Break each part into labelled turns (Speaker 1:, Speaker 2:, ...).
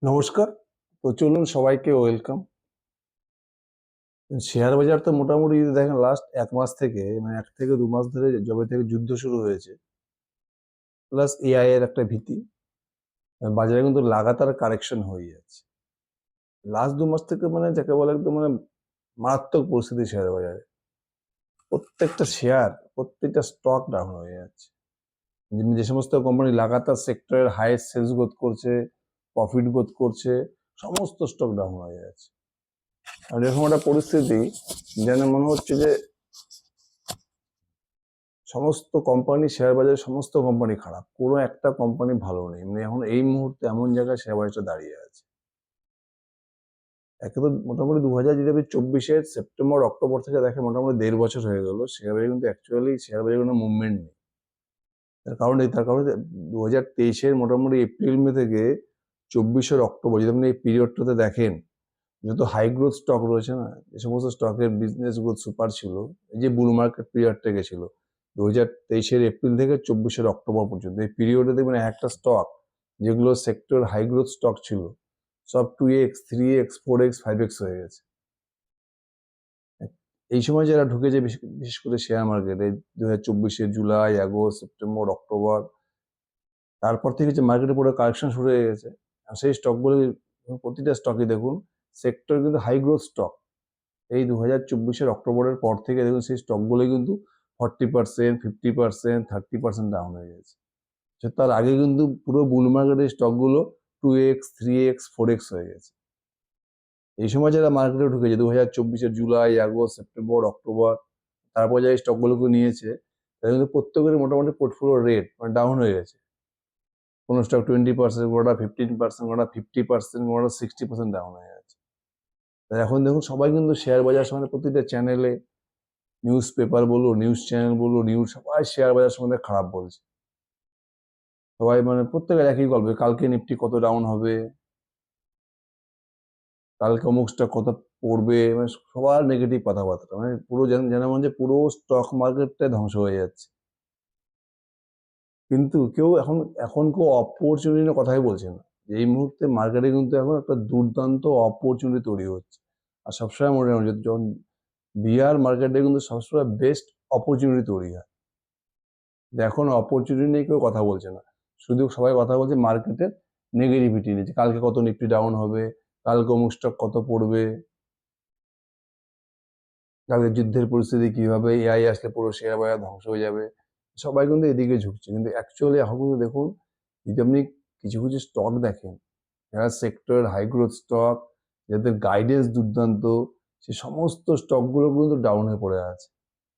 Speaker 1: নমস্কার। তো চলুন সবাইকে ওয়েলকাম। শেয়ার বাজার তো মোটামুটি যদি দেখেন লাস্ট ১ মাস থেকে মানে ১ থেকে ২ মাস ধরে যবে থেকে যুদ্ধ শুরু হয়েছে, প্লাস এআই এর একটা ভীতি, বাজারে কিন্তু লাগাতার কারেকশন হয়ে যাচ্ছে। লাস্ট ২ মাস থেকে মানে যাকে বলে একদম মানে মারাত্মক পরিস্থিতি শেয়ার বাজারে। প্রত্যেকটা শেয়ার, প্রত্যেকটা স্টক ডাউন হয়ে যাচ্ছে। যে সমস্ত কোম্পানি লাগাতার সেক্টরের হাইয়েস্ট সেলস গ্রোথ করছে, প্রফিট গ্রোথ করছে, সমস্ত স্টক ডাউন হয়ে যাচ্ছে। আর এরকম একটা পরিস্থিতি যেন মনে হচ্ছে যে সমস্ত কোম্পানি শেয়ার বাজারে সমস্ত কোম্পানি খারাপ, কোনো একটা কোম্পানি ভালো নেই। মানে এখন এই মুহূর্তে এমন জায়গায় শেয়ার বাজারটা দাঁড়িয়ে আছে। একে তো মোটামুটি 2024-এর সেপ্টেম্বর অক্টোবর থেকে দেখে মোটামুটি ১.৫ বছর হয়ে গেল শেয়ার বাজারে কিন্তু অ্যাকচুয়ালি শেয়ার বাজারে কোনো মুভমেন্ট নেই। তার কারণে 2023-এর মোটামুটি এপ্রিল মে থেকে 24-এর অক্টোবর যদি আপনি এই পিরিয়ডটাতে দেখেন, যত হাই গ্রোথ স্টক রয়েছে না, যে সমস্ত স্টকের বিজনেস গ্রোথ সুপার ছিল, এই যে বুল মার্কেট পিরিয়ডটা গেছিল 2023-এর এপ্রিল থেকে 24-এর অক্টোবর পর্যন্ত, এই পিরিয়ডে দেখবেন একটা স্টক যেগুলো সেক্টর হাই গ্রোথ স্টক ছিল সব 2x 3x 4x 5x হয়ে গেছে। এই সময় যারা ঢুকেছে বিশেষ করে শেয়ার মার্কেটে 2024-এর জুলাই, আগস্ট, সেপ্টেম্বর, অক্টোবর, তারপর থেকে যে মার্কেটে পুরো কারেকশন শুরু হয়ে গেছে। আর সেই স্টকগুলো প্রতিটা স্টকই দেখুন সেক্টর কিন্তু হাই গ্রোথ স্টক। এই 2024-এর অক্টোবরের পর থেকে দেখুন সেই স্টকগুলো কিন্তু 40%, 50%, 30% ডাউন হয়ে গেছে। তার আগে কিন্তু পুরো বুল মার্কেটের স্টকগুলো 2x 3x 4x হয়ে গেছে। এই সময় যারা মার্কেটে ঢুকেছে 2024-এর জুলাই, আগস্ট, সেপ্টেম্বর, অক্টোবর, তারপর যারা স্টকগুলোকে নিয়েছে তাদের কিন্তু প্রত্যেকের মোটামুটি পোর্টফোলিও রেট মানে ডাউন হয়ে গেছে। কোনো স্টক 20%, কোনোটা 15%, কোনোটা 50%, কোনোটা 60% ডাউন হয়ে গেছে। এখন দেখুন সবাই কিন্তু শেয়ার বাজার সম্বন্ধে প্রতিটা চ্যানেলে, নিউজ পেপার বলো, নিউজ চ্যানেল বলো, নিউজ, সবাই শেয়ার বাজার সম্বন্ধে খারাপ বলছে। সবাই মানে প্রত্যেকের একই গল্প, কালকে নিফটি কত ডাউন হবে, কালকে অমুক স্টক কত পড়বে, মানে সবার নেগেটিভ কথাবার্তা, মানে পুরো যেন মনে হচ্ছে পুরো স্টক মার্কেটটাই ধ্বংস হয়ে যাচ্ছে। কিন্তু কেউ এখন কেউ অপরচুনিটির কথাই বলছে না। এই মুহূর্তে মার্কেটে কিন্তু এখন একটা দুর্দান্ত অপরচুনিটি তৈরি হচ্ছে। আর সবসময় মনে হয় যখন বিয়ার মার্কেটে কিন্তু সবসময় বেস্ট অপরচুনিটি তৈরি হয়। এখন অপরচুনিটি নিয়ে কেউ কথা বলছে না, শুধু সবাই কথা বলছে মার্কেটের নেগেটিভিটি নিয়ে, কালকে কত নিফটি ডাউন হবে, কালকে অমুক স্টক কত পড়বে, কালকে যুদ্ধের পরিস্থিতি কি হবে, এআই আসলে পুরো শেয়ার বাজার ধ্বংস হয়ে যাবে। সবাই কিন্তু এদিকে ঝুঁকছে, কিন্তু অ্যাকচুয়ালি এখন কিন্তু দেখুন যদি আপনি কিছু কিছু স্টক দেখেন, যারা সেক্টর হাই গ্রোথ স্টক, যাদের গাইডেন্স দুর্দান্ত, সে সমস্ত স্টকগুলো কিন্তু ডাউন হয়ে পড়ে আছে।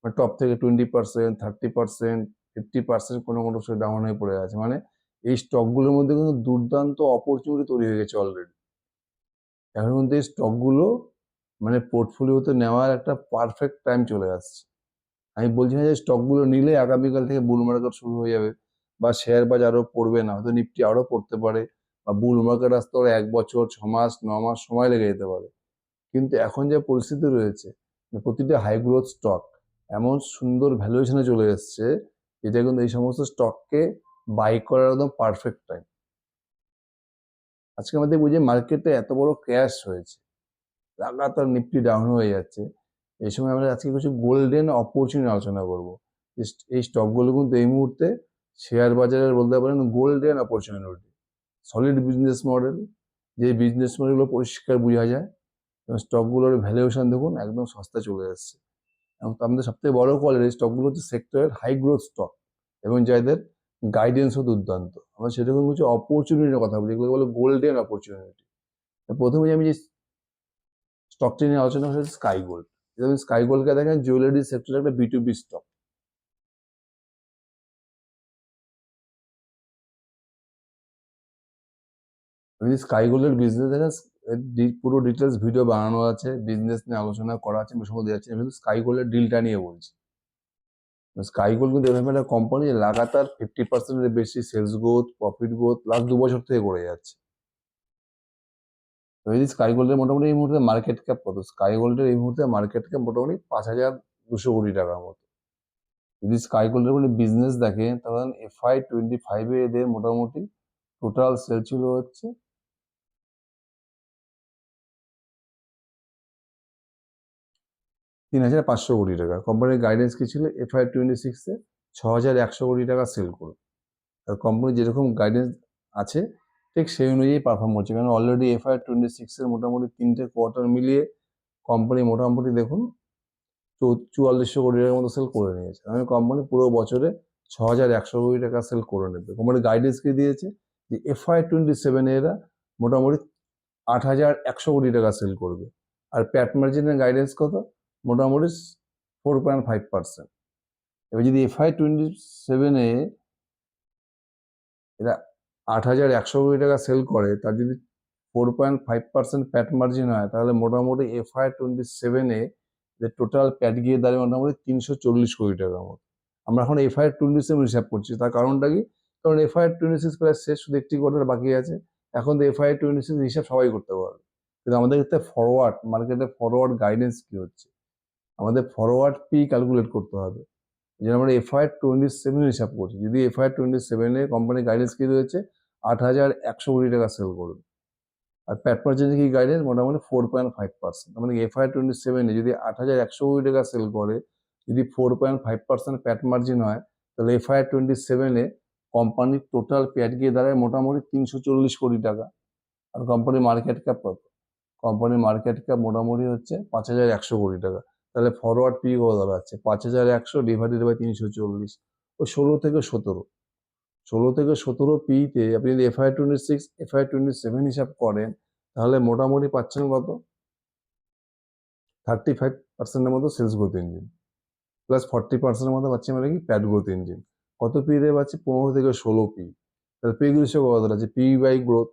Speaker 1: মানে টপ থেকে 20%, 30%, 50% কোনো কোনো স্টক ডাউন হয়ে পড়ে আছে। মানে এই স্টকগুলোর মধ্যে কিন্তু দুর্দান্ত অপরচুনিটি তৈরি হয়ে গেছে অলরেডি। এখন কিন্তু এই স্টকগুলো মানে পোর্টফোলিওতে নেওয়ার একটা পারফেক্ট টাইম চলে আসছে। আমি বলছি না যে স্টকগুলো নিলে আগামীকাল থেকে বুল মার্কেট শুরু হয়ে যাবে বা শেয়ার বাজার আরও পড়বে না, হয়তো নিফটি আরও পড়তে পারে বা বুল মার্কেট আসতে ওরা 1 বছর 6 মাস 9 মাস সময় লেগে যেতে পারে। কিন্তু এখন যে পরিস্থিতি রয়েছে, প্রতিটা হাই গ্রোথ স্টক এমন সুন্দর ভ্যালুয়েশনে চলে এসছে, এটা কিন্তু এই সমস্ত স্টককে বাই করার একদম পারফেক্ট টাইম। আজকে আমাদের বুঝে মার্কেটে এত বড় ক্র্যাশ হয়েছে, লাগাতার নিফটি ডাউন হয়ে যাচ্ছে। এই সময় আমরা আজকে কিছু গোল্ডেন অপরচুনিটি আলোচনা করব। এই স্টকগুলো কিন্তু এই মুহূর্তে শেয়ার বাজারের বলতে পারেন golden opportunity. Solid business model, যে বিজনেস মডেলগুলো পরিষ্কার বোঝা যায় এবং স্টকগুলোর ভ্যালুয়েশন দেখুন একদম সস্তা চলে এসছে। এবং আমাদের সবথেকে বড় কোয়ালিটি স্টকগুলো হচ্ছে সেক্টরের হাই গ্রোথ স্টক এবং যাদের গাইডেন্সও দুর্দান্ত। আমরা সেরকম কিছু অপরচুনিটির কথা বলি, এগুলো বলে গোল্ডেন অপরচুনিটি। প্রথমে আমি যে স্টকটি নিয়ে আলোচনা হচ্ছে স্কাই গোল্ড। যেমন স্কাই গোল্ডকে দেখেন জুয়েলারি সেক্টরের একটা B2B স্টক। আপনি স্কাই গোল্ডের বিজনেস দেখেন, পুরো ডিটেলস ভিডিও বানানো আছে, বিজনেস নিয়ে আলোচনা করা আছে, বিষয় দেওয়া আছে। আমি স্কাই গোল্ডের ডিলটা নিয়ে বলছি। স্কাই গোল্ড কিন্তু এরকম একটা কোম্পানি লাগাতার 50%-এর বেশি sales growth, profit growth last 2 বছর থেকে করে যাচ্ছে। তো এই স্কাই গোল্ডের মোটামুটি এই মুহূর্তে মার্কেট ক্যাপ কত? স্কাই গোল্ডের এই মুহূর্তে মার্কেট ক্যাপ মোটামুটি 5,200 কোটি টাকার মতো। যদি স্কাই গোল্ডের মানে বিজনেস দেখেন তখন FY 25-এ এদের মোটামুটি টোটাল সেল ছিল হচ্ছে 3,500 কোটি টাকা। কোম্পানির গাইডেন্স কি ছিল? FY 26-এ 6,100 কোটি টাকা সেল করবে। আর কোম্পানি যেরকম গাইডেন্স আছে ঠিক সেই অনুযায়ী পারফর্ম করছে, কারণ অলরেডি FY 26-এর মোটামুটি 3টে কোয়ার্টার মিলিয়ে কোম্পানি মোটামুটি দেখুন 4400 কোটি টাকার মতো সেল করে নিয়েছে। মানে কোম্পানি পুরো বছরে 6,100 কোটি টাকা সেল করে নেবে। কোম্পানি গাইডেন্স কি দিয়েছে যে FY 27-এ এরা মোটামুটি 8,100 কোটি টাকা সেল করবে। আর প্যাট মার্জিনের গাইডেন্স কত? মোটামুটি 4.5%। এবার যদি FY 27-এ এরা 8,100 কোটি টাকা সেল করে, তার যদি 4.5% প্যাট মার্জিন হয়, তাহলে মোটামুটি FY 27-এ যে টোটাল প্যাট গিয়ে দাঁড়িয়ে মোটামুটি 340 কোটি টাকার মতো। আমরা এখন FY 27 হিসাব করছি, তার কারণটা কি? কারণ FY 26 প্রায় শেষ, শুধু একটি কোয়ার্টার বাকি আছে। এখন তো FY 26 হিসাব সবাই করতে পারবে, কিন্তু আমাদের ক্ষেত্রে ফরওয়ার্ড মার্কেটে ফরওয়ার্ড গাইডেন্স কি হচ্ছে, আমাদের ফরওয়ার্ড পি ক্যালকুলেট করতে হবে। যে আমরা FY 27 হিসাব করছি। যদি FY 27-এ কোম্পানির গাইডেন্স কি রয়েছে? 8,100 কোটি টাকা সেল করবে। আর প্যাট মার্জিনের কি গাইডেন্স? মোটামুটি 4.5%। তার মানে FY 27-এ যদি 8,100 কোটি টাকা সেল করে, যদি 4.5% প্যাট মার্জিন হয়, তাহলে FY 27-এ কোম্পানির টোটাল প্যাট গিয়ে দাঁড়ায় মোটামুটি 340 কোটি টাকা। আর কোম্পানির মার্কেট ক্যাপ কত? কোম্পানির মার্কেট ক্যাপ মোটামুটি হচ্ছে 5,100 কোটি টাকা। তাহলে ফরওয়ার্ড পি কত দাঁড়াচ্ছে? 5,100 ডিভাইডেড বাই 340, ওই 16 থেকে 17 পিতে আপনি যদি FY 26 FY 27 হিসাব করেন, তাহলে মোটামুটি পাচ্ছেন কত? 35%-এর মতো সেলস গ্রোথ ইঞ্জিন, প্লাস 40%-এর মতো পাচ্ছি মানে কি প্যাট গ্রোথ ইঞ্জিন। কত পিতে পাচ্ছি? 15 থেকে 16 পি। তাহলে পি গুলো কত দাঁড়াচ্ছে? P by growth.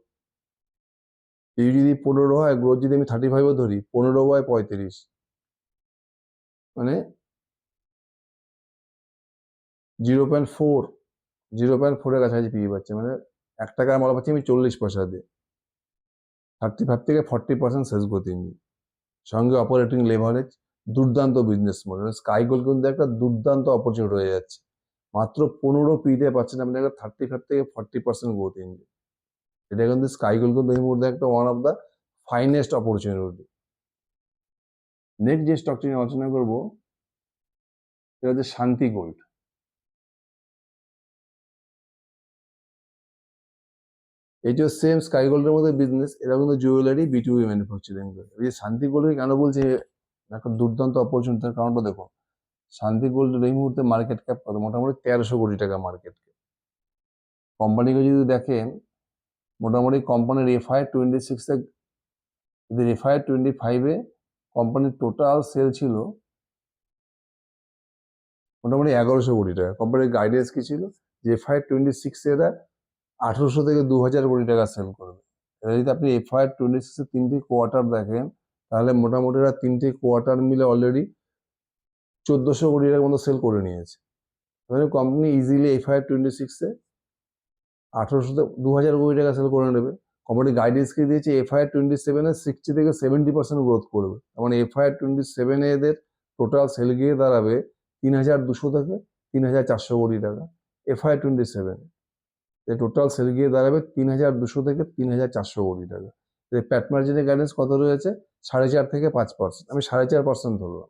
Speaker 1: পি যদি 15 হয়, গ্রোথ যদি আমি 35-ও ধরি, 15 বাই 35, মানে 0.4-এর কাছাকাছি পি পাচ্ছে। মানে 1 টাকার মাল পাচ্ছি আমি 40 পয়সা দিয়ে। 35 থেকে 40% সেলস গ্রোথ ইঞ্জিন, সঙ্গে অপারেটিং লেভারেজ, দুর্দান্ত বিজনেস মডেল। স্কাই গোল্ড কিন্তু একটা দুর্দান্ত অপরচুনিটি হয়ে যাচ্ছে। মাত্র 15 পিতে পাচ্ছেন আপনি একটা 35 থেকে 40% গ্রোথ ইঞ্জিন। এটা কিন্তু স্কাই গোল্ড কিন্তু এই মুহূর্তে একটা one of the finest opportunity. Next যে স্টকটি নিয়ে আলোচনা করবো সেটা হচ্ছে শান্তি গোল্ড। এটিও সেম স্কাই গোল্ডের মধ্যে বিজনেস, এরা কিন্তু জুয়েলারি B2B ম্যানুফ্যাকচারিং করে। এই যে শান্তি গোল্ডকে কেন বলছে একটা দুর্দান্ত অপরচুনিটি, তার কারণটা দেখো। শান্তি গোল্ডের এই মুহূর্তে মার্কেট ক্যাপ কত? মোটামুটি 1300 কোটি টাকা মার্কেট ক্যাপ। কোম্পানিকে যদি দেখেন, মোটামুটি কোম্পানির FY 26-এ, যদি FY 25-এ কোম্পানির টোটাল সেল ছিল মোটামুটি 1100 কোটি টাকা। কোম্পানির গাইডেন্স কি ছিল? যে FY 26-এ এরা 1800 থেকে 2000 কোটি টাকা সেল করবে। এবার যদি আপনি FY 26-এর 3টে কোয়ার্টার দেখেন, তাহলে মোটামুটি এরা 3টে কোয়ার্টার মিলে অলরেডি 1400 কোটি টাকার মতো সেল করে নিয়েছে। এবারে কোম্পানি ইজিলি FY 26-এ 1800 থেকে 2000 কোটি টাকা সেল করে নেবে। কোম্পানি গাইডেন্স কি দিয়েছে? FY 27-এ 60 থেকে 70% গ্রোথ করবে। মানে FY 27-এ এদের টোটাল সেল গিয়ে দাঁড়াবে 3,200 থেকে 3,400 কোটি টাকা। FY 27-এ টোটাল সেল গিয়ে দাঁড়াবে 3,200 থেকে 3,400 কোটি টাকা। প্যাট মার্জিনের গাইডেন্স কত রয়েছে? 4.5 থেকে 5%। আমি 4.5% ধরলাম।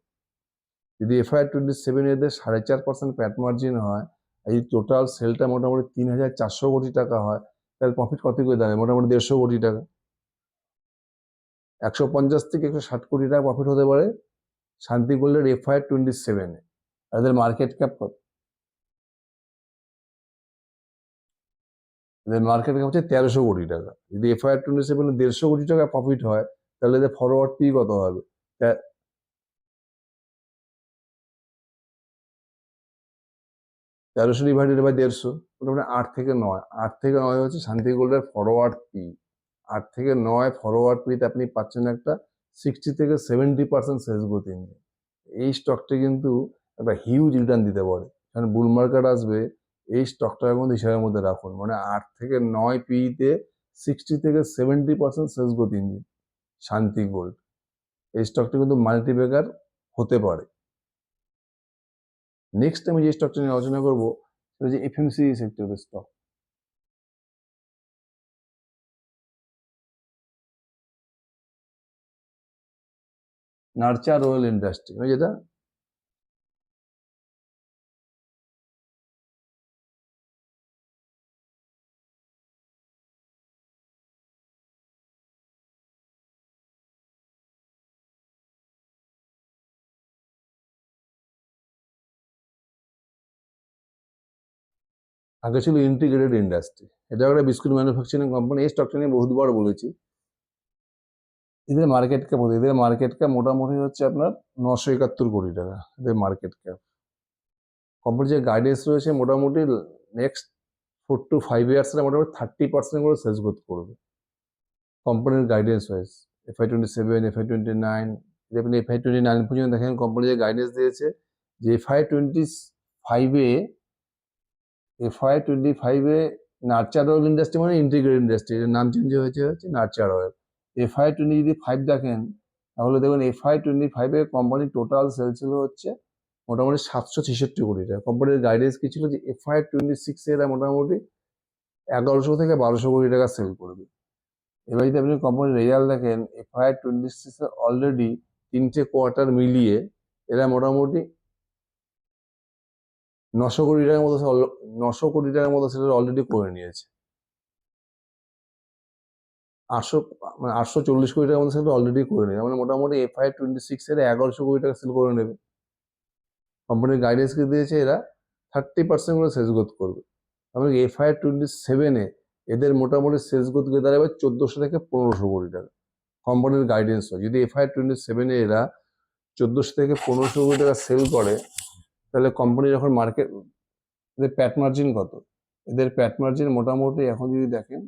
Speaker 1: যদি FY 27 এদের 4.5% প্যাট মার্জিন হয়, এই টোটাল সেলটা মোটামুটি 3,400 কোটি টাকা হয়, তাহলে প্রফিট কত করে দাঁড়ায়? মোটামুটি 150 কোটি টাকা। 150 থেকে 160 কোটি টাকা প্রফিট হতে পারে শান্তি গোল্ডের FY 27-এ। আর এদের মার্কেট ক্যাপ কত? এদের মার্কেট ক্যাপ হচ্ছে 1300 কোটি টাকা। যদি FY 27-এ 150 কোটি টাকা প্রফিট হয়, তাহলে এদের ফরওয়ার্ড পি কত হবে? 1300 ডিভাইডেড বাই 150, মোটামুটি 8 থেকে 9। 8 থেকে 9 হচ্ছে শান্তি গোল্ডের ফরওয়ার্ড পি। 8 থেকে 9 ফরওয়ার্ড পিতে আপনি পাচ্ছেন একটা 60 থেকে 70% সেলস গ্রোথ ইঞ্জিন। এই স্টকটি কিন্তু একটা হিউজ রিটার্ন দিতে পারে, কারণ বুল মার্কেট আসবে। এই স্টকটার মধ্যে হিসাবের মধ্যে রাখুন, মানে 8 থেকে 9 পিতে 60 থেকে 70% সেলস গ্রোথ ইঞ্জিন শান্তি গোল্ড। এই স্টকটি কিন্তু মাল্টিব্যাগার হতে পারে। নেক্সট আমি যে স্টকটা নিয়ে আলোচনা করবো সেটা হচ্ছে FMCG সেক্টরের স্টক। নার্চার অয়েল ইন্ডাস্ট্রি, যেটা আগে ছিল ইন্টিগ্রেটেড ইন্ডাস্ট্রি, এটা একটা বিস্কুট ম্যানুফ্যাকচারিং কোম্পানি। এই স্টকটা নিয়ে বহুতবার বলেছি। এদের মার্কেট ক্যাপ মোটামুটি হচ্ছে আপনার 971 কোটি টাকা এদের মার্কেট ক্যাপ। কোম্পানির যে গাইডেন্স রয়েছে মোটামুটি নেক্সট 4 to 5 ইয়ার্সে মোটামুটি 30% করে সেলস গ্রোথ করবে কোম্পানির গাইডেন্স ওয়াইজ। FY27, FY29, আপনি FY29 পর্যন্ত দেখেন কোম্পানি যে গাইডেন্স দিয়েছে যে FY25 নার্চার অয়েল ইন্ডাস্ট্রি মানে ইন্টিগ্রেটেড ইন্ডাস্ট্রি, এর নাম চেঞ্জ হয়েছে নার্চার অয়েল। FY20 যদি 5 দেখেন তাহলে দেখবেন FY25 কোম্পানির টোটাল সেল ছিল হচ্ছে মোটামুটি 766 কোটি টাকা। কোম্পানির গাইডেন্স কি ছিল যে FY26 এরা মোটামুটি 1100 থেকে 1200 কোটি টাকা সেল করবে। এবার যদি আপনি কোম্পানির রেজাল্ট দেখেন FY26 অলরেডি 3টে কোয়ার্টার মিলিয়ে এরা মোটামুটি 900 কোটি টাকার মতো 900 কোটি টাকার মতো সেটা অলরেডি করে নিয়েছে। 840 কোটি টাকার মতো সেটা অলরেডি করে নিয়েছে, মানে মোটামুটি FY26 এর 1100 কোটি টাকা সেল করে নেবে। কোম্পানির গাইডেন্স কি দিয়েছে এরা 30% করে সেলস গ্রোথ করবে। তারপরে FY27 এদের মোটামুটি সেলস গ্রোথ গিয়ে দাঁড়াবে 1400 থেকে 1500 কোটি টাকা কোম্পানির গাইডেন্স হয়। যদি FY27 এরা 1400 থেকে 1500 কোটি টাকা সেল করে তাহলে কোম্পানি যখন মার্কেট, এদের প্যাট মার্জিন কত? এদের প্যাট মার্জিন মোটামুটি এখন যদি দেখেন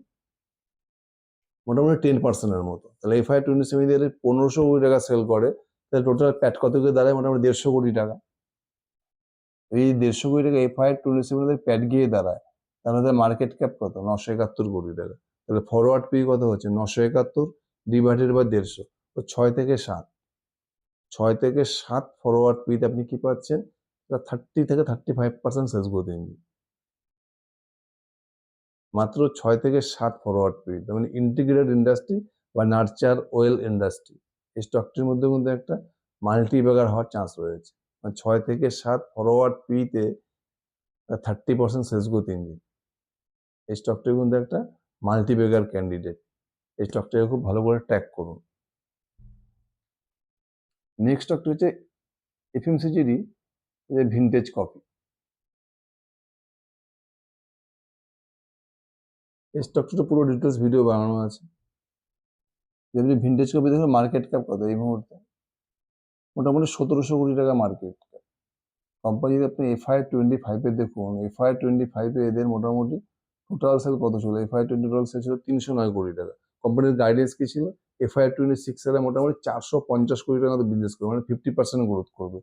Speaker 1: মোটামুটি 10%-এর মতো। তাহলে FY27 এদের 1500 কোটি টাকা সেল করে তাহলে টোটাল প্যাট কত করে দাঁড়ায়? মোটামুটি 150 কোটি টাকা। এই 150 কোটি টাকা FY27 এদের প্যাট গিয়ে দাঁড়ায়, তাহলে মার্কেট ক্যাপ কত? 971 কোটি টাকা। তাহলে ফরওয়ার্ড পি কত হচ্ছে? 971 ডিভাইডেড বাই 150, তো 6 থেকে 7 ফরওয়ার্ড পিতে আপনি কি পাচ্ছেন? 30 থেকে 35% সেলস গ্রোথ ইঞ্জিন। মাত্র 6 থেকে 7 ফরওয়ার্ড পি, তার মানে ইন্টিগ্রেটেড ইন্ডাস্ট্রি বা নার্চার ওয়েল ইন্ডাস্ট্রি, এই স্টকটির মধ্যে কিন্তু একটা মাল্টি ব্যাগার হওয়ার চান্স রয়েছে। 6 থেকে 7 ফরওয়ার্ড পিতে 30% সেলস গ্রোথ ইঞ্জিন। এই স্টকটি কিন্তু একটা মাল্টি ব্যাগার ক্যান্ডিডেট। এই স্টকটাকে খুব ভালো করে ট্র্যাক করুন। নেক্সট স্টকটি হচ্ছে FMCG ভিনটেজ কফি। এই স্টকটা পুরো ডিটেলস ভিডিও বানানো আছে। যদি ভিনটেজ কফি দেখুন মার্কেট ক্যাপ কত এই মুহূর্তে? মোটামুটি 1700 কোটি টাকা মার্কেট ক্যাপ। কোম্পানি যদি আপনি FY25 দেখুন, FY25 এদের মোটামুটি টোটাল সেল কত ছিল? FY20 টোটাল সেল ছিল 309 কোটি টাকা। কোম্পানির গাইডেন্স কি ছিল? FY26 এরা মোটামুটি 450 কোটি টাকা মতো বিজনেস করবে, মানে 50% গ্রোথ করবে।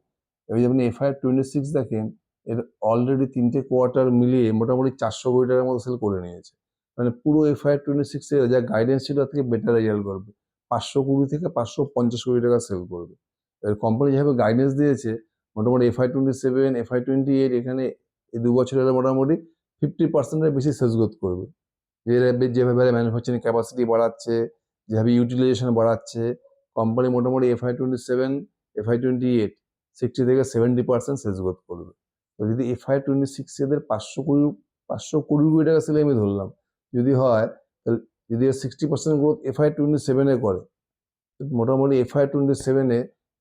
Speaker 1: এবার যদি আপনি FY26 দেখেন এর অলরেডি 3টে কোয়ার্টার মিলিয়ে মোটামুটি 400 কোটি টাকার মতো সেল করে নিয়েছে, মানে পুরো FY26 এর যা গাইডেন্স ছিল তার থেকে বেটার রেজাল্ট করবে। 520 থেকে 550 কোটি টাকা সেল করবে। এবার কোম্পানি যেভাবে গাইডেন্স দিয়েছে মোটামুটি FY27, FY28 এখানে এই 2 বছর এরা মোটামুটি 50%-এর বেশি সেলস গ্রোথ করবে। যেভাবে ম্যানুফ্যাকচারিং ক্যাপাসিটি বাড়াচ্ছে, যেভাবে ইউটিলাইজেশন বাড়াচ্ছে, কোম্পানি মোটামুটি FY27, FY28 60 থেকে 70% সেলস গ্রোথ করবে। তো যদি FY26 এদের 520 কোটি টাকা সেলে আমি ধরলাম, যদি হয় তাহলে যদি 60% গ্রোথ FY27 করে, মোটামুটি FY27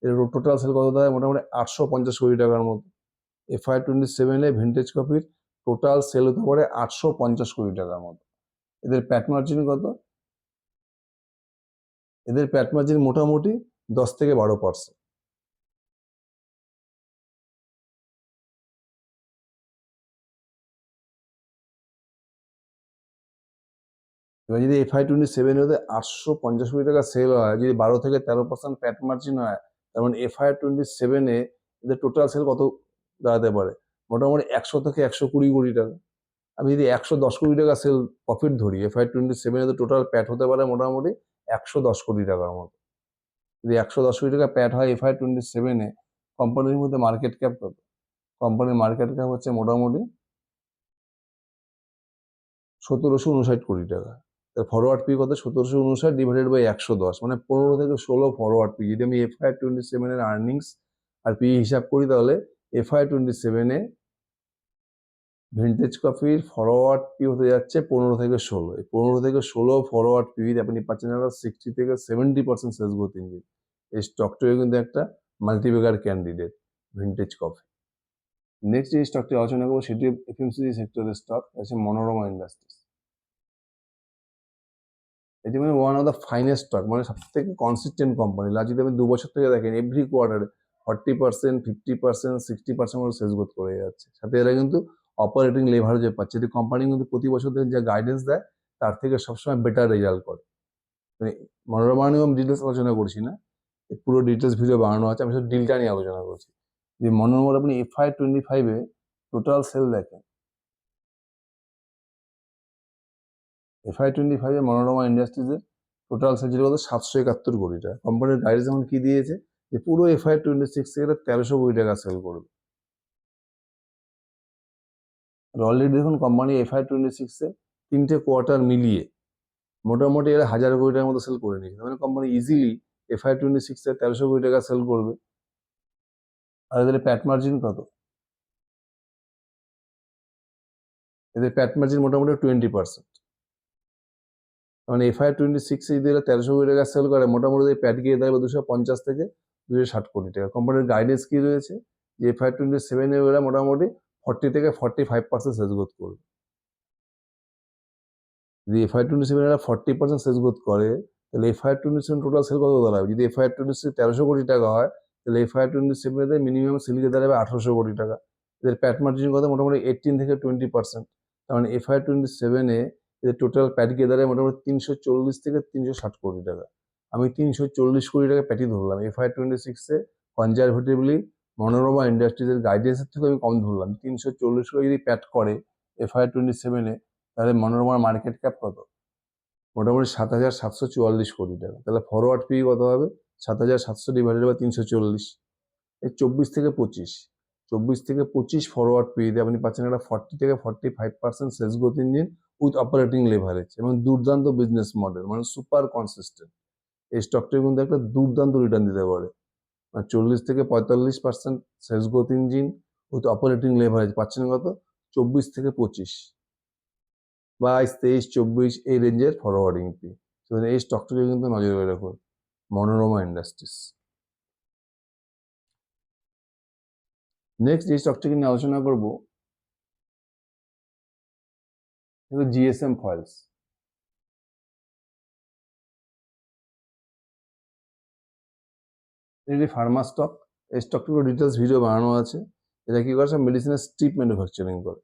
Speaker 1: এর টোটাল সেল কত দাঁড়ায়? মোটামুটি 850 কোটি টাকার মতো। FY27 ভিনটেজ কফির টোটাল সেল হতে পারে 850 কোটি টাকার মতো। এদের প্যাট মার্জিন কত? এদের প্যাট মার্জিন মোটামুটি 10 থেকে 12%। এবার যদি FY27 ওদের 850 কোটি টাকা সেল হয়, যদি 12 থেকে 13% প্যাট মার্জিন হয়, তার মানে FY27 এদের টোটাল সেল কত দাঁড়াতে পারে? মোটামুটি 100 থেকে 120 কোটি টাকা। আমি যদি 110 কোটি টাকা সেল প্রফিট ধরি, FY27 এদের টোটাল প্যাট হতে পারে মোটামুটি 110 কোটি টাকার মতো। যদি 110 কোটি টাকা প্যাট হয় FY27, কোম্পানির মধ্যে মার্কেট ক্যাপ কত? কোম্পানির মার্কেট ক্যাপ হচ্ছে মোটামুটি 1759 কোটি টাকা। ফরওয়ার্ড পি কত? 1759 ডিভাইডেড বাই 110, মানে 15 থেকে 16 ফরওয়ার্ড পি। যদি আমি FY27 এর আর্নিংস আর পি হিসাব করি তাহলে FY27 ভিনটেজ কফির ফরওয়ার্ড পি হতে যাচ্ছে 15 থেকে 16। 15 থেকে 16 ফরওয়ার্ড পি আপনি পাচ্ছেন 60 থেকে 70% সেলস গ্রোথ ইঞ্জিন। এই স্টকটিও কিন্তু একটা multibagger candidate vintage coffee. Next যে স্টকটি আলোচনা করবো সেটি এফএমসিজি সেক্টরের স্টক, আছে মনোরমা ইন্ডাস্ট্রিজ। এটি মানে one of the finest stock, মানে সব থেকে কনসিস্টেন্ট কোম্পানি। লাস্ট যদি আপনি 2 বছর থেকে দেখেন, এভরি কোয়ার্টারে 40%, 50%, 60% করে সেলস গ্রোথ করে যাচ্ছে। সাথে এরা কিন্তু অপারেটিং লেভারেজও পাচ্ছে। এটি কোম্পানি কিন্তু প্রতি বছর থেকে যা গাইডেন্স দেয় তার থেকে সবসময় বেটার রেজাল্ট করে। মানে মনোরমা নিয়ে আমি ডিটেলস আলোচনা করছি না, পুরো ডিটেলস ভিডিও বানানো আছে, আমি শুধু ডিলটা নিয়ে আলোচনা করছি। যে মনোরমার আপনি FY25-এ টোটাল সেল দেখেন, FY25-এ মনোরমা ইন্ডাস্ট্রিজের টোটাল সেল ছিল 771 কোটি টাকা। কোম্পানির গাইডেন্স যেমন কি দিয়েছে যে পুরো FY26 থেকে 1300 কোটি টাকা সেল করবে। আর অলরেডি দেখুন কোম্পানি FY26-এ 3টে কোয়ার্টার মিলিয়ে মোটামুটি এরা 1000 কোটি টাকার মতো সেল করে নিয়েছে। মানে কোম্পানি ইজিলি FY26-এ 1300 কোটি টাকা সেল করবে। আর এদের প্যাট মার্জিন কত? এদের প্যাট মার্জিন মোটামুটি 20%। মানে FY26-এ যদি এরা 1300 কোটি টাকা সেল করে, মোটামুটি প্যাট গিয়ে দাঁড়াবে 250 থেকে 260 কোটি টাকা। কোম্পানির গাইডেন্স কি রয়েছে যে FY27-এ এরা মোটামুটি 40 থেকে 45% সেলস গ্রোথ করবে। যদি FY27 এরা 40% সেলস গ্রোথ করে, তাহলে FY27 টোটাল সেল কত দাঁড়াবে? যদি FY26 1300 কোটি টাকা হয়, তাহলে FY27-এ মিনিমাম সেল গিয়ে দাঁড়াবে 1800 কোটি টাকা। এদের প্যাট মার্জিন কত? মোটামুটি 18 থেকে 20%। তার মানে FY27-এ এদের টোটাল প্যাট গিয়ে দাঁড়ায় মোটামুটি 340 থেকে 360 কোটি টাকা। আমি 340 কোটি টাকা প্যাটই ধরলাম। FY26-এ কনজারভেটিভলি মনোরমা ইন্ডাস্ট্রিজের গাইডেন্সের থেকে আমি কম ধরলাম। 340 কোটি যদি প্যাট করে FY27-এ, তাহলে মনোরমার মার্কেট ক্যাপ কত? মোটামুটি 7,744 কোটি টাকা। তাহলে ফরওয়ার্ড পি কত হবে? 7,700 ডিভাইডেড বাই 340, এই 24 থেকে 25। 24 থেকে 25 ফরওয়ার্ড পি দিয়ে আপনি পাচ্ছেন একটা 40 থেকে 45% sales growth engine with operating leverage এবং দুর্দান্ত বিজনেস মডেল, মানে সুপার কনসিস্টেন্ট। এই স্টকটা কিন্তু একটা দুর্দান্ত রিটার্ন দিতে পারে। 40 থেকে 45% sales growth engine with operating leverage পাচ্ছেন কত? 24 থেকে 25, 22, 23, 24 এই রেঞ্জের ফরওয়ার্ডিং পি। এই স্টকটাকে কিন্তু নজরে রাখুন, মনোরমা ইন্ডাস্ট্রিজ। নেক্সট যে স্টকটাকে নিয়ে আলোচনা করবো GSM ফয়েলস। এটি ফার্মা স্টক। এই স্টকটির ডিটেলস ভিডিও বানানো আছে। এটা কি করে? সব মেডিসিনের স্ট্রিপ ম্যানুফ্যাকচারিং করে,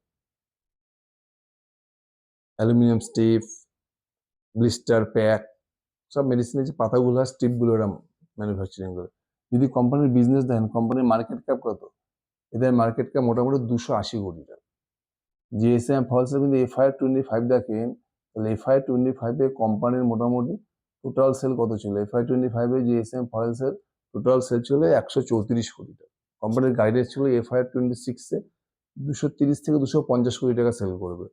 Speaker 1: অ্যালুমিনিয়াম স্ট্রিপ, ব্লিস্টার প্যাক, সব মেডিসিনের যে পাতাগুলো হয় স্ট্রিপগুলো এরা ম্যানুফ্যাকচারিং করে। যদি কোম্পানির বিজনেস দেখেন, কোম্পানির মার্কেট ক্যাপ কত? এদের মার্কেট ক্যাপ মোটামুটি 280 কোটি টাকা। GSM ফলসে কিন্তু FY25 দেখেন, তাহলে FY25-এ কোম্পানির মোটামুটি টোটাল সেল কত ছিল? FY25-এ GSM ফয়েলসের টোটাল সেল ছিল 134 কোটি টাকা। কোম্পানির গাইডেন্স ছিল FY26-এ 230 থেকে 250 কোটি টাকা সেল করবে।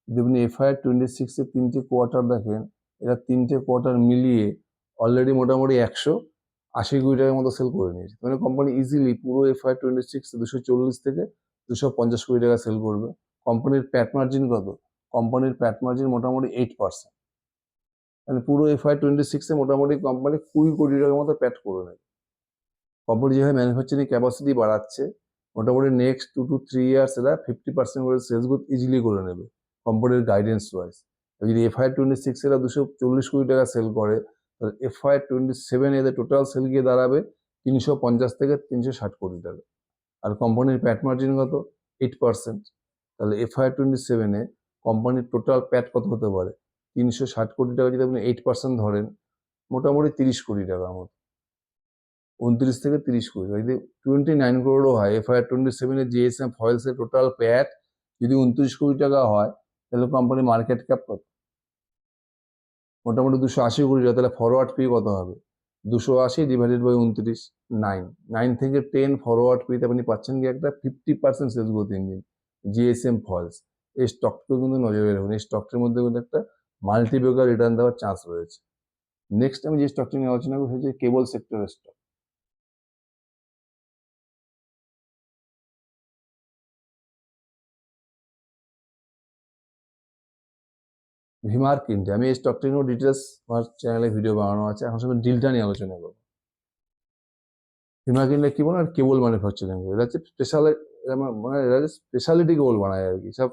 Speaker 1: যদি আপনি FY26-এ 3টে কোয়ার্টার দেখেন, এরা 3টে কোয়ার্টার মিলিয়ে অলরেডি মোটামুটি 180 কোটি টাকার মতো সেল করে নিয়েছে। মানে কোম্পানি ইজিলি পুরো FY26-এ 240 থেকে 250 কোটি টাকা সেল করবে। কোম্পানির প্যাট মার্জিন কত? কোম্পানির প্যাট মার্জিন মোটামুটি 8%। মানে পুরো FY26-এ মোটামুটি কোম্পানি 20 কোটি টাকার মতো প্যাট করে নেবে। কোম্পানি যেভাবে ম্যানুফ্যাকচারিং ক্যাপাসিটি বাড়াচ্ছে, মোটামুটি নেক্সট 2 to 3 ইয়ার্স এরা 50% করে সেলস গ্রোথ ইজিলি করে নেবে কোম্পানির গাইডেন্স ওয়াইজ। যদি FY26 এরা 240 কোটি টাকা সেল করে, তাহলে FY27 এদের টোটাল সেল গিয়ে দাঁড়াবে 350 থেকে 360 কোটি টাকা। আর কোম্পানির প্যাট মার্জিন কত? 8%। তাহলে FY27-এ কোম্পানির টোটাল প্যাট কত হতে পারে? 360 কোটি টাকা যদি আপনি 8% ধরেন, মোটামুটি 30 কোটি টাকার মতো, 29 থেকে 30 কোটি। যদি 29 করোড়ও হয়, FY27-এ GSM ফয়েলসের টোটাল প্যাট যদি 29 কোটি টাকা হয়, তাহলে কোম্পানির মার্কেট ক্যাপ কত? মোটামুটি 280 কোটি টাকা। তাহলে ফরওয়ার্ড পি কত হবে? 280 ডিভাইডেড বাই 29, 9। 9 থেকে 10 ফরওয়ার্ড পিতে আপনি পাচ্ছেন কি একটা 50% sales growth engine, GSM foils. এই স্টকটিও কিন্তু নজরে রাখুন। এই স্টকটির মধ্যে কিন্তু একটা মাল্টিব্যাগার রিটার্ন দেওয়ার চান্স রয়েছে। নেক্সট আমি যে স্টকটি নিয়ে আলোচনা করবো সেটা হচ্ছে কেবল সেক্টরের স্টক। ভিমার্ক ইন্ডিয়া। আমি এই স্টকটি নিয়েও ডিটেলস আমার চ্যানেলে ভিডিও বানানো আছে। এখন সঙ্গে ডিলটা নিয়ে আলোচনা করবো। ভিমার্ক ইন্ডিয়া কি বলে? আর কেবল ম্যানুফ্যাকচারিং করে। এটা হচ্ছে মানে এরা স্পেশালিটি গোল বানায় আর কি, সব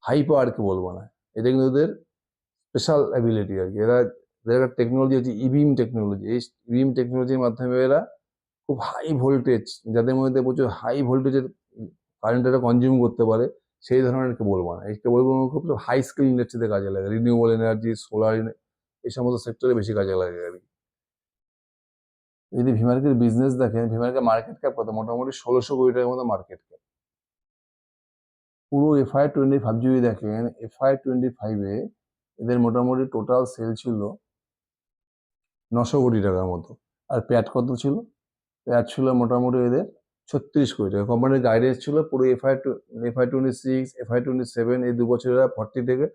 Speaker 1: হাই পাওয়ার কেবল বানায়। এটা কিন্তু ওদের স্পেশাল অ্যাবিলিটি আর কি। এরা এদের একটা টেকনোলজি হচ্ছে ইভিএম টেকনোলজি। এই ইভিএম টেকনোলজির মাধ্যমে এরা খুব হাই ভোল্টেজ, যাদের মধ্যে প্রচুর হাই ভোল্টেজের কারেন্ট এরা কনজিউম করতে পারে, সেই ধরনের কেবল বানায়। এই কেবলগুলো খুব হাই স্কিল ইন্ডাস্ট্রিতে কাজে লাগে, রিনিউয়েবল এনার্জি, সোলার, এই সমস্ত সেক্টরে বেশি কাজে লাগে আর কি। যদি ভিমার্কের বিজনেস দেখেন, ভিমার্কের মার্কেট ক্যাপ কত, মোটামুটি 1600 কোটি টাকার মতো মার্কেট ক্যাপ। পুরো FY25 যদি দেখেন, FY25-এ এদের মোটামুটি টোটাল সেল ছিল 900 কোটি টাকার মতো। আর প্যাট কত ছিল? প্যাট ছিল মোটামুটি এদের 36 কোটি টাকা। কোম্পানির গাইডেন্স ছিল পুরো FY26, FY27 এই 2 বছর এরা 40 থেকে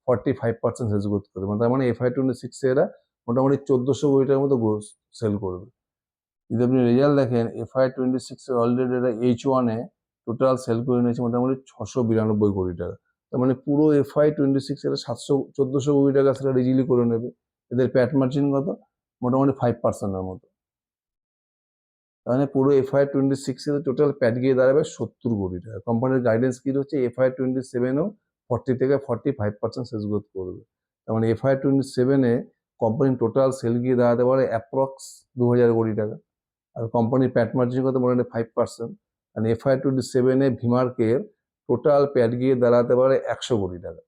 Speaker 1: 45% সেলস গ্রোথ করবে। তার মানে FY26-এ এরা মোটামুটি 1400 কোটি টাকার মতো সেল করবে। যদি আপনি রেজাল্ট দেখেন, FY26-এ অলরেডি এরা H1-এ টোটাল সেল করে নিয়েছে মোটামুটি 692 কোটি টাকা। তার মানে পুরো FY26 এরা 1400 কোটি টাকা সেটা ইজিলি করে নেবে। এদের প্যাট মার্জিন কত? মোটামুটি 5%-এর মতো। তার মানে পুরো FY26-এ টোটাল প্যাট গিয়ে দাঁড়াবে 70 কোটি টাকা। কোম্পানির গাইডেন্স কি হচ্ছে, FY27-এও 40 থেকে 45% সেলস গ্রোথ করবে। তার মানে FY27-এ কোম্পানির টোটাল সেল গিয়ে দাঁড়াতে পারে অ্যাপ্রক্স 2000 কোটি টাকা। আর কোম্পানির প্যাট মার্জিন কত? মোটামুটি 5%। মানে FY27-এ ভিমার্কের টোটাল প্যাট গিয়ে দাঁড়াতে পারে 100 কোটি টাকা।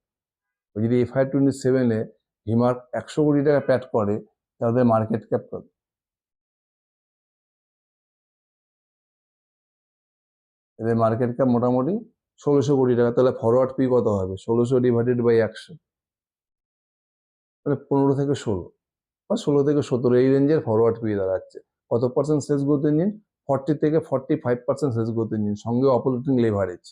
Speaker 1: যদি FY27-এ ভিমার্ক 100 কোটি টাকা প্যাট করে, তাদের মার্কেট ক্যাপ কত? এদের মার্কেট ক্যাপ মোটামুটি 1600 কোটি টাকা। তাহলে ফরওয়ার্ড পি কত হবে? 1600 ডিভাইডেড বাই 100, মানে 15 থেকে 16 বা 16 থেকে 17 এই রেঞ্জের ফরওয়ার্ড পি দাঁড়াচ্ছে। কত পার্সেন্ট সেলস গ্রোথ ইঞ্জিন? 40 থেকে 45% সেলস গ্রোথ ইঞ্জিন, সঙ্গে অপারেটিং লেভারেজ।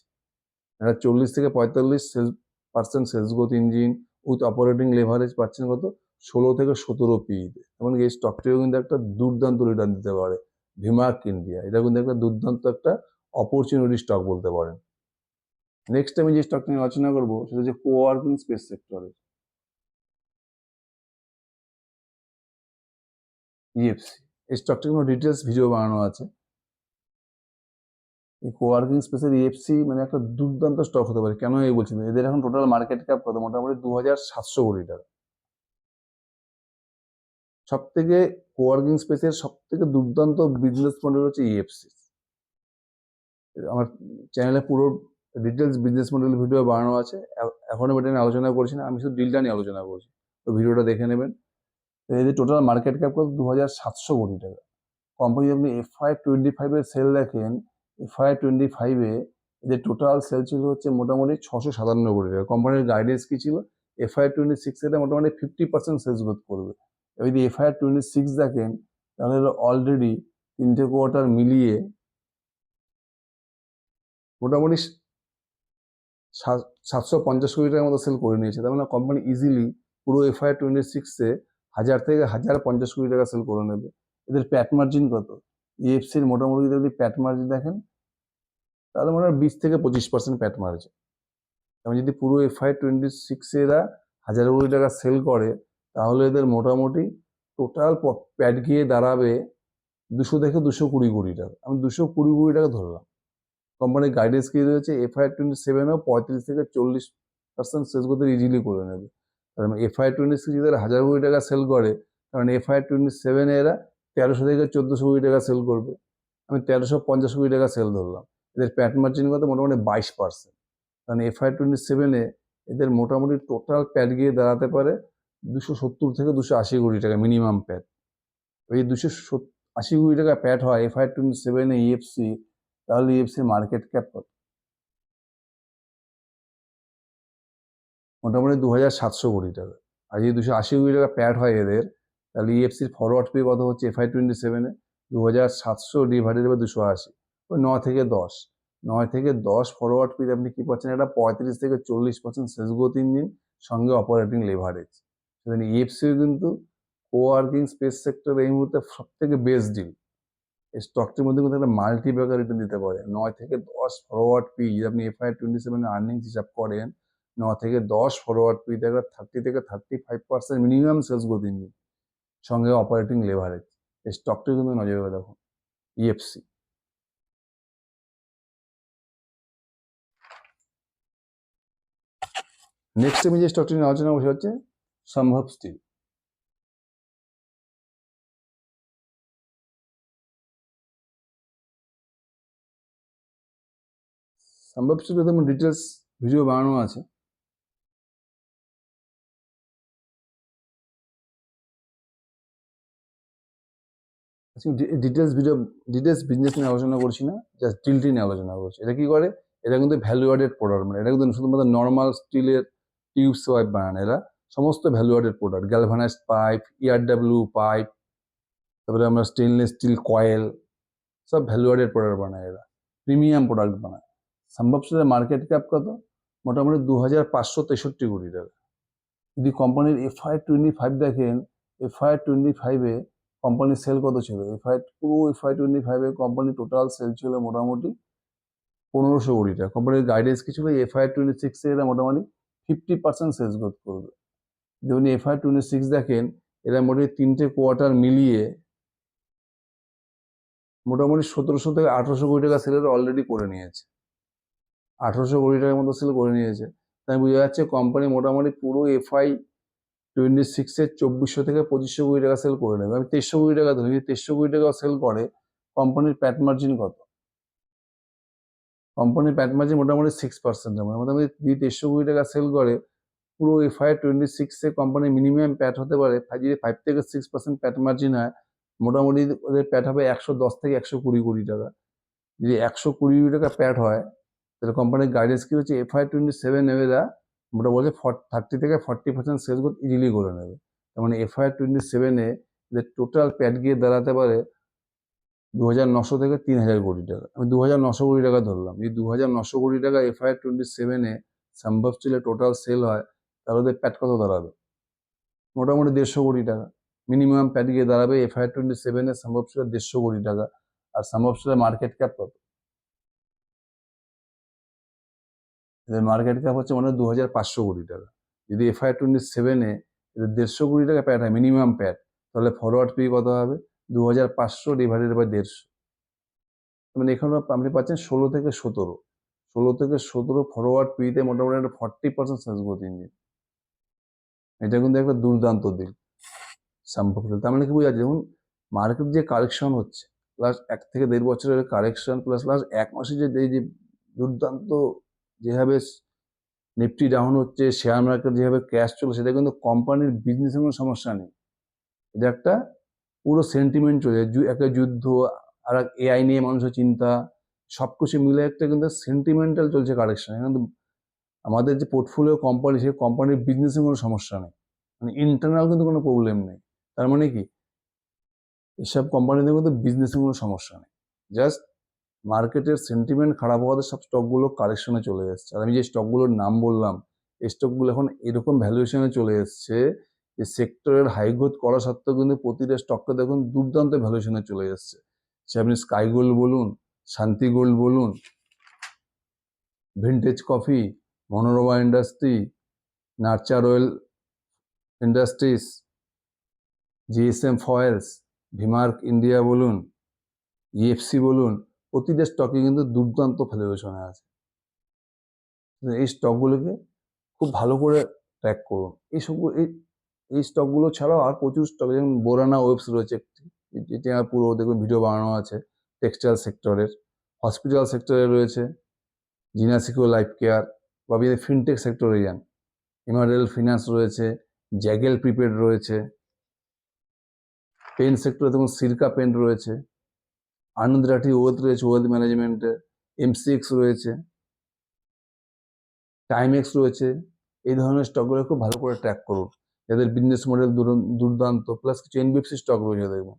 Speaker 1: এটা 40 থেকে 45% sales growth engine with operating leverage পাচ্ছেন কত? 16 থেকে 17 পিইতে। এমনকি এই স্টকটিও কিন্তু একটা দুর্দান্ত রিটার্ন দিতে পারে। ভিমার্ক ইন্ডিয়া, এটা কিন্তু একটা দুর্দান্ত একটা অপরচুনিটি স্টক বলতে পারেন। নেক্সট আমি যে স্টক নিয়ে আলোচনা করবো সেটা হচ্ছে কোওয়ার্কিং স্পেস সেক্টরে, EFC। এই স্টকটির কোনো ডিটেলস ভিডিও বানানো আছে। এই কোওয়ার্কিং স্পেসের EFC মানে একটা দুর্দান্ত স্টক হতে পারে। কেন এই বলছি? এদের এখন টোটাল মার্কেট ক্যাপ কত? মোটামুটি 2700 কোটি টাকা। সব থেকে কোওয়ার্কিং স্পেসের সব থেকে দুর্দান্ত বিজনেস মডেল হচ্ছে EFC। আমার চ্যানেলে পুরো ডিটেলস বিজনেস মডেল ভিডিও বানানো আছে। এখন আমি এটা নিয়ে আলোচনা করছি না, আমি শুধু ডিলটা নিয়ে আলোচনা করছি। তো ভিডিওটা দেখে নেবেন। তো এদের টোটাল মার্কেট ক্যাপ কত? 2700 কোটি টাকা। কোম্পানি আপনি FY25-এর সেল দেখেন, FY25-এ এদের টোটাল সেল ছিল হচ্ছে মোটামুটি 657 কোটি টাকা। কোম্পানির গাইডেন্স কি ছিল? FY26-এ মোটামুটি 50% সেলস গ্রোথ করবে। যদি FY26 দেখেন, তাহলে অলরেডি 3টে কোয়ার্টার মিলিয়ে মোটামুটি 750 কোটি টাকার মতো সেল করে নিয়েছে। তার মানে কোম্পানি ইজিলি পুরো FY26-এ 1000 থেকে 1050 কোটি টাকা সেল করে নেবে। এদের প্যাট মার্জিন কত? EFC-র মোটামুটি যদি প্যাট মার্জিন দেখেন, তাহলে মনে হয় 20 থেকে 25% প্যাট মার্জিন। আমি যদি পুরো FY26-এ এরা 1000 কোটি টাকা সেল করে, তাহলে এদের মোটামুটি টোটাল প্যাট গিয়ে দাঁড়াবে 200 থেকে 220 কোটি টাকা। আমি 220 কোটি টাকা ধরলাম। কোম্পানির গাইডেন্স কি রয়েছে? FY27-এও 35 থেকে 40% সেলস করতে ইজিলি করে নেবে। কারণ FY26 যদি এরা 1000 কোটি টাকা সেল করে, কারণ FY27-এ এরা 1300 থেকে 1400 কোটি টাকা সেল করবে। আমি 1350 কোটি টাকা সেল ধরলাম। এদের প্যাট মার্জিন কত? মোটামুটি 22%। কারণ FY27-এ এদের মোটামুটি টোটাল প্যাট গিয়ে দাঁড়াতে পারে 270 থেকে 280 কোটি টাকা মিনিমাম প্যাট। এই 280 কোটি টাকা প্যাট হয় FY27-এ EFC, তাহলে EFC মার্কেট ক্যাপ কত? মোটামুটি 2700 কোটি টাকা। আর যদি 280 কোটি টাকা প্যাট হয় এদের, তাহলে EFCর ফরওয়ার্ড পে কত হচ্ছে FY27-এ? 2700 ডিভাইডেড বাই 280, ওই 9 থেকে 10। 9 থেকে 10 ফরওয়ার্ড পেতে আপনি কি পাচ্ছেন? একটা 35 থেকে 40% সেলস গ্রোথ ইঞ্জিন, সঙ্গে অপারেটিং লেভারেজ। সেখানে EFCও কিন্তু কোওয়ার্কিং স্পেস সেক্টর এই মুহূর্তে সব থেকে বেস্ট ডিল। এই স্টকটির মধ্যে কিন্তু একটা মাল্টি ব্যাগার রিটার্ন দিতে পারে। 9 থেকে 10 ফরওয়ার্ড পি যদি আপনি FY27 আর্নিংস হিসাব করেন, 9 থেকে 10 ফরওয়ার্ড পি থেকে 30 থেকে 35% মিনিমাম সেলস গ্রোথ ইঞ্জিন, সঙ্গে অপারেটিং লেভারেজ। এই স্টকটি কিন্তু নজরে রাখুন, EFC। নেক্সট আমি যে স্টকটি নিয়ে আলোচনা করছি হচ্ছে সম্ভব স্টিল। সম্ভব স্টিল তেমন ডিটেলস ভিডিও বানানো আছে। ডিটেলস বিজনেস নিয়ে আলোচনা করছি না, জাস্ট স্টিলটি নিয়ে আলোচনা করছি। এটা কি করে, এটা কিন্তু ভ্যালু অ্যাডেড প্রোডাক্ট, মানে এটা কিন্তু শুধুমাত্র নর্মাল স্টিলের টিউবস পাইপ বানায় না, এরা সমস্ত value added product, galvanised pipe, ERW pipe, তারপরে আমরা স্টেনলেস স্টিল কয়েল, সব ভ্যালু অ্যাডেড প্রোডাক্ট বানায়, এরা প্রিমিয়াম প্রোডাক্ট বানায়। সম্ভব স্টিলের মার্কেট ক্যাপ কত? মোটামুটি 2563 কোটি টাকা। যদি কোম্পানির FY25 দেখেন, FY25-এ কোম্পানির সেল কত ছিল? FY25-এ কোম্পানির টোটাল সেল ছিল মোটামুটি 1500 কোটি টাকা। কোম্পানির গাইডেন্স কি ছিল? FY26-এ এরা মোটামুটি 50% সেলস গ্রোথ করবে। যেমন FY26 দেখেন, এরা মোটামুটি 3টে কোয়ার্টার মিলিয়ে মোটামুটি 1700 থেকে 1800 কোটি টাকা সেল অলরেডি করে নিয়েছে। 1800 কোটি টাকার মতো সেল করে নিয়েছে। তাই বোঝা যাচ্ছে কোম্পানি মোটামুটি পুরো FY26-এ 2400 থেকে 2500 কোটি টাকা সেল করে নেবে। আমি 2300 কোটি টাকা ধরি, 2300 কোটি টাকা সেল করে, কোম্পানির প্যাট মার্জিন কত? কোম্পানির প্যাট মার্জিন মোটামুটি 6%। মোটামুটি যদি 2300 কোটি টাকা সেল করে, পুরো FY26-এ কোম্পানির মিনিমাম প্যাট হতে পারে, যদি 5 থেকে 6% প্যাট মার্জিন হয়, মোটামুটি ওদের প্যাট হবে 110 থেকে 120 কোটি টাকা। যদি 120 কোটি টাকা প্যাট হয়, তাহলে কোম্পানির গাইডেন্স কি হচ্ছে? FY27 এরা মোটামুটি 30 থেকে 40% সেলস গ্রোথ ইজিলি করে নেবে। তার মানে FY27-এ যে টোটাল প্যাট গিয়ে দাঁড়াতে পারে 2900 থেকে 3000 কোটি টাকা। আমি 2900 কোটি টাকা ধরলাম। যদি 2900 কোটি টাকা FY27-এ সম্ভব স্টিলের টোটাল সেল হয়, তাহলে ওদের প্যাট কত দাঁড়াবে? মোটামুটি 150 কোটি টাকা। মিনিমাম প্যাট গিয়ে দাঁড়াবে FY27-এ সম্ভব স্টিলের 150 কোটি টাকা। আর সম্ভব স্টিলের মার্কেট ক্যাপ কত? এদের মার্কেট ক্যাপ হচ্ছে মানে 2500 কোটি টাকা। যদি FY27-এ এদের 150 কোটি টাকা প্যাট হয় মিনিমাম প্যাট, তাহলে ফরওয়ার্ড পি কত হবে? 2500 ডিভাইডেড বাই 150। মানে এখানে আপনি পাচ্ছেন 16 থেকে 17 ফরওয়ার্ড পিতে মোটামুটি একটা 40% সেলস গ্রোথ ইঞ্জিন। এটা কিন্তু একটা দুর্দান্ত দিক সম্ভব। তার মানে কি বোঝা যাচ্ছে, যেমন মার্কেট যে কারেকশন হচ্ছে, লাস্ট 1 থেকে 1.5 বছরের কারেকশন, প্লাস লাস্ট 1 মাসে যে এই যে দুর্দান্ত যেভাবে নিফটি ডাউন হচ্ছে, শেয়ার মার্কেট যেভাবে ক্র্যাশ চলছে, সেটা কিন্তু কোম্পানির বিজনেসের কোনো সমস্যা নেই। এটা একটা পুরো সেন্টিমেন্ট চলে, একটা যুদ্ধ, আর AI নিয়ে মানুষের চিন্তা, সবকিছু মিলে একটা কিন্তু সেন্টিমেন্টাল চলছে কারেকশন। কিন্তু আমাদের যে পোর্টফোলিও কোম্পানি, সেই কোম্পানির বিজনেসে কোনো সমস্যা নেই, মানে ইন্টারনাল কিন্তু কোনো প্রবলেম নেই। তার মানে কি, এসব কোম্পানিদের কিন্তু বিজনেসে কোনো সমস্যা নেই, জাস্ট মার্কেটের সেন্টিমেন্ট খারাপ হওয়াতে সব স্টকগুলো কারেকশনে চলে এসছে। আর আমি যে স্টকগুলোর নাম বললাম, এই স্টকগুলো এখন এরকম ভ্যালুয়েশনে চলে এসছে যে সেক্টরের হাই গ্রোথ করা সত্ত্বেও কিন্তু প্রতিটা স্টকটা দেখুন দুর্দান্ত ভ্যালুয়েশনে চলে এসছে। সে আপনি স্কাই গোল্ড বলুন, শান্তি গোল্ড বলুন, vintage coffee, Manorama industry, nurture oil industries, GSM foils, V Marc India বলুন, EFC বলুন, প্রতিটা স্টকে কিন্তু দুর্দান্ত ভ্যালুয়েশনে আছে। এই স্টকগুলোকে খুব ভালো করে ট্র্যাক করুন। এই স্টকগুলো ছাড়াও আর প্রচুর স্টক, যেমন বোরানা ওয়েবস রয়েছে একটি, যেটি আমার পুরো দেখুন ভিডিও বানানো আছে, টেক্সটাইল সেক্টরের। হসপিটাল সেক্টরে রয়েছে জিনাসিকো লাইফ কেয়ার, বা আপনি ফিনটেক সেক্টরে যান, এমারেল ফিনান্স রয়েছে, জ্যাগেল প্রিপেড রয়েছে, পেন সেক্টরে দেখুন সিরকা পেন রয়েছে, আনন্দ রাঠি ওয়েলথ রয়েছে, ওয়েলথ ম্যানেজমেন্টের, MCX রয়েছে, টাইমেক্স রয়েছে। এই ধরনের স্টকগুলো খুব ভালো করে ট্র্যাক করুন, যাদের বিজনেস মডেল দুর্দান্ত, প্লাস কিছু NBFC স্টক রয়েছে দেখবেন,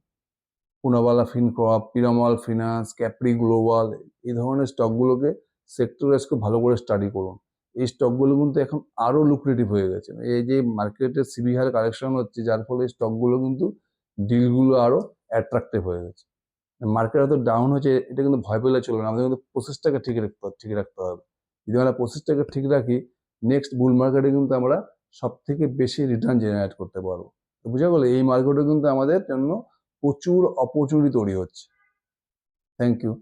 Speaker 1: Poonawalla fincorp, Piramal finance, Capri global, এই ধরনের স্টকগুলোকে সেক্টর ওয়াইজ খুব ভালো করে স্টাডি করুন। এই স্টকগুলো কিন্তু এখন আরও লুক্রেটিভ হয়ে গেছে। এই যে মার্কেটের সিভিয়ার কারেকশন হচ্ছে, যার ফলে স্টকগুলো কিন্তু ডিলগুলো আরও অ্যাট্রাক্টিভ হয়ে গেছে। মার্কেট এত ডাউন হচ্ছে, এটা কিন্তু ভয় পেলে চলবে না, আমাদের কিন্তু প্রসেসটাকে ঠিক রাখতে হবে। যদি আমরা প্রসেসটাকে ঠিক রাখি, নেক্সট বুল মার্কেটে কিন্তু আমরা সব থেকে বেশি রিটার্ন জেনারেট করতে পারবো। তো বুঝা গেল, এই মার্কেটে কিন্তু আমাদের জন্য প্রচুর অপরচুনিটি তৈরি হচ্ছে। Thank you.